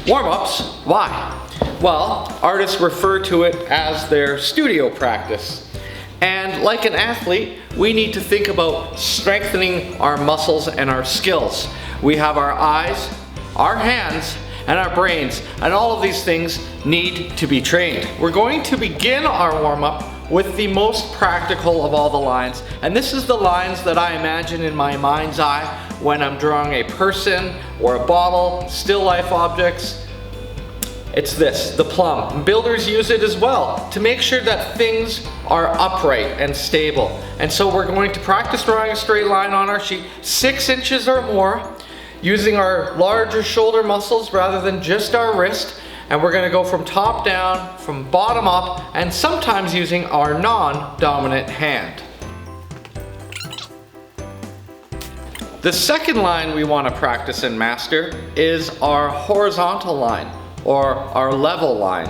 Warm-ups, why? Well, artists refer to it as their studio practice. And like an athlete, we need to think about strengthening our muscles and our skills. We have our eyes, our hands, and our brains, and all of these things need to be trained. We're going to begin our warm-up with the most practical of all the lines, and this is the lines that I imagine in my mind's eye when I'm drawing a person or a bottle, still life objects. It's this, the plumb. Builders use it as well to make sure that things are upright and stable. And so we're going to practice drawing a straight line on our sheet, 6 inches or more, using our larger shoulder muscles rather than just our wrist. And we're gonna go from top down, from bottom up, and sometimes using our non-dominant hand. The second line we want to practice and master is our horizontal line, or our level line.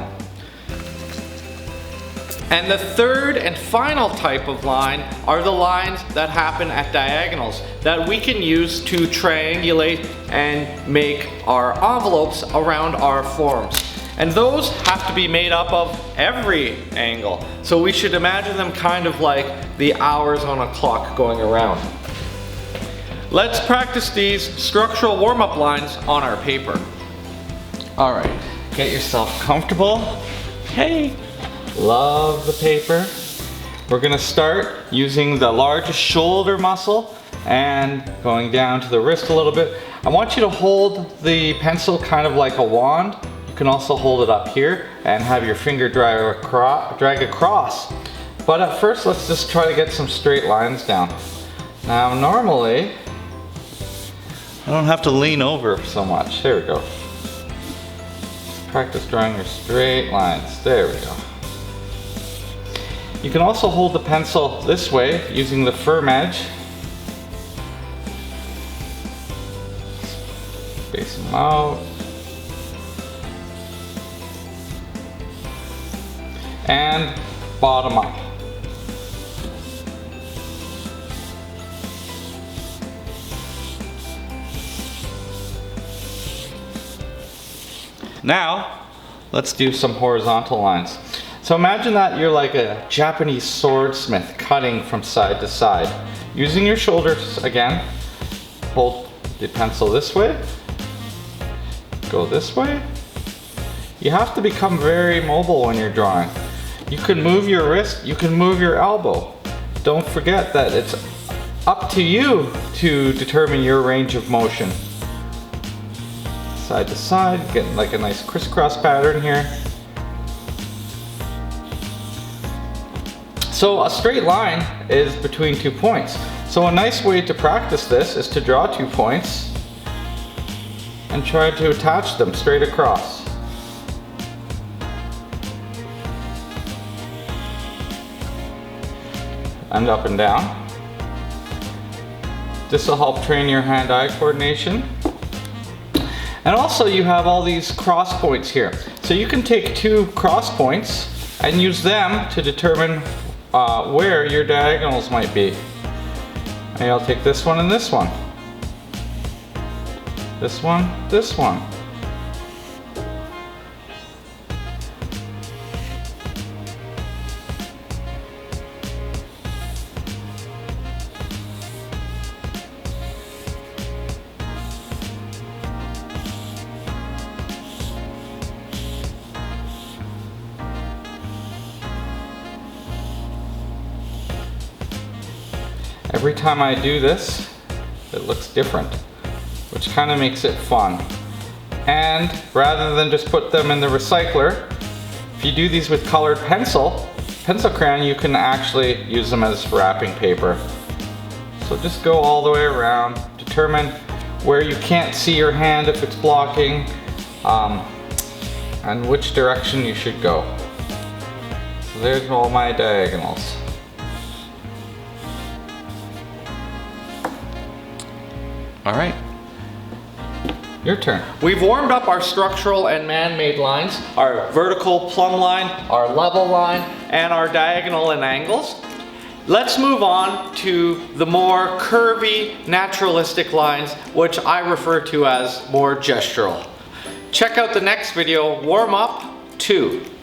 And the third and final type of line are the lines that happen at diagonals that we can use to triangulate and make our envelopes around our forms. And those have to be made up of every angle. So we should imagine them kind of like the hours on a clock going around. Let's practice these structural warm-up lines on our paper. All right, get yourself comfortable. Hey, love the paper. We're gonna start using the largest shoulder muscle and going down to the wrist a little bit. I want you to hold the pencil kind of like a wand. You can also hold it up here and have your finger drag across. But at first, let's just try to get some straight lines down. Now, normally, I don't have to lean over so much. There we go. Practice drawing your straight lines. There we go. You can also hold the pencil this way using the firm edge. Space them out. And bottom up. Now, let's do some horizontal lines. So imagine that you're like a Japanese swordsmith cutting from side to side. Using your shoulders again, hold the pencil this way, go this way. You have to become very mobile when you're drawing. You can move your wrist, you can move your elbow. Don't forget that it's up to you to determine your range of motion. Side to side, getting like a nice crisscross pattern here. So a straight line is between 2 points. So a nice way to practice this is to draw 2 points and try to attach them straight across. And up and down. This will help train your hand-eye coordination. And also you have all these cross points here. So you can take 2 cross points and use them to determine where your diagonals might be. And I'll take this one and this one. This one, this one. Every time I do this, it looks different, which kind of makes it fun. And rather than just put them in the recycler, if you do these with colored pencil crayon, you can actually use them as wrapping paper. So just go all the way around, determine where you can't see your hand if it's blocking, and which direction you should go. So there's all my diagonals. All right, your turn. We've warmed up our structural and man-made lines, our vertical plumb line, our level line, and our diagonal and angles. Let's move on to the more curvy, naturalistic lines, which I refer to as more gestural. check out the next video, warm up 2.